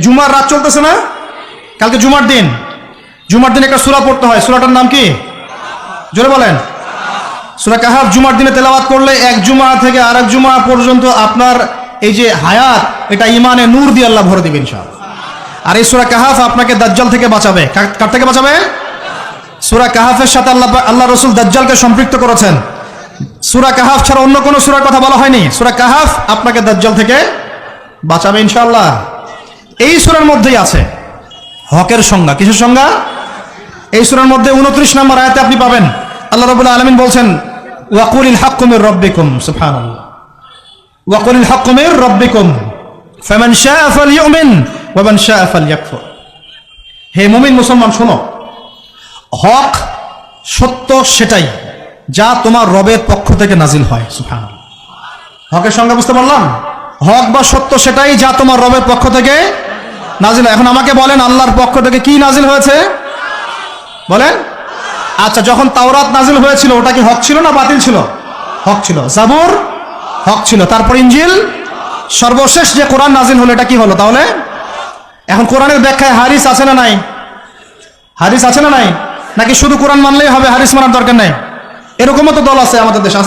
জুমার রাত চলতেছে না, কালকে জুমার দিন। জুমার দিন একটা সূরা পড়তে হয়, সূরাটার নাম কি? জোরে বলেন। সূরা কাহাফ জুমার দিনে তেলাওয়াত করলে এক জুমা থেকে আরেক জুমা পর্যন্ত আপনার এই যে হায়াত, এটা ইমানে নূর দিয়ে আল্লাহ ভরে দিবেন ইনশাআল্লাহ। আর এই সূরা কাহাফ আপনাকে দাজ্জাল থেকে বাঁচাবে। কার থেকে বাঁচাবে? সূরা কাহাফের সাথে আল্লাহ রাসূল দাজ্জালকে সম্পৃক্ত করেছেন। সূরা কাহাফ ছাড়া অন্য কোনো সূরার কথা বলা হয়নি। সূরা কাহাফ আপনাকে দাজ্জাল থেকে বাঁচাবে ইনশাআল্লাহ। এই সূরার মধ্যেই আছে হকের সংজ্ঞা। কিসের সংজ্ঞা? এই সূরার মধ্যে 29 নম্বর আয়াতে আপনি পাবেন আল্লাহ রাব্বুল আলামিন বলছেন, ওয়াকুলিল হাক্কু মির রাব্বিকুম, সুবহানাল্লাহ, ওয়াকুলিল হাক্কু মির রাব্বিকুম ফামান শাআ ফালইউমিন ওয়া মান শাআ ফালইয়াকফুর। হে মুমিন মুসলমান শোনো, হক সত্য সেটাই যা তোমার রবের পক্ষ থেকে নাজিল হয়। সুবহানাল্লাহ। হকের সংজ্ঞা বুঝতে পারলাম? হক বা সত্য সেটাই যা তোমার রবের পক্ষ থেকে নাজিল হয়। এখন আমাকে বলেন, আল্লাহর পক্ষ থেকে কি নাজিল হয়েছে বলেন? আচ্ছা, যখন তাওরাত নাজিল হয়েছিল ওটা কি হক ছিল না বাতিল ছিল? হক ছিল। জাবুর হক ছিল। তারপর ইনজিল, সর্বশেষ যে কোরআন নাজিল হলো এটা কি হলো তাহলে? এখন কোরআনের ব্যাখ্যায় হাদিস আছে না নাই? হাদিস আছে না নাই? নাকি শুধু কোরআন মানলেই হবে, হাদিস মানার দরকার নাই? এরকমও তো দল আছে আমাদের দেশে।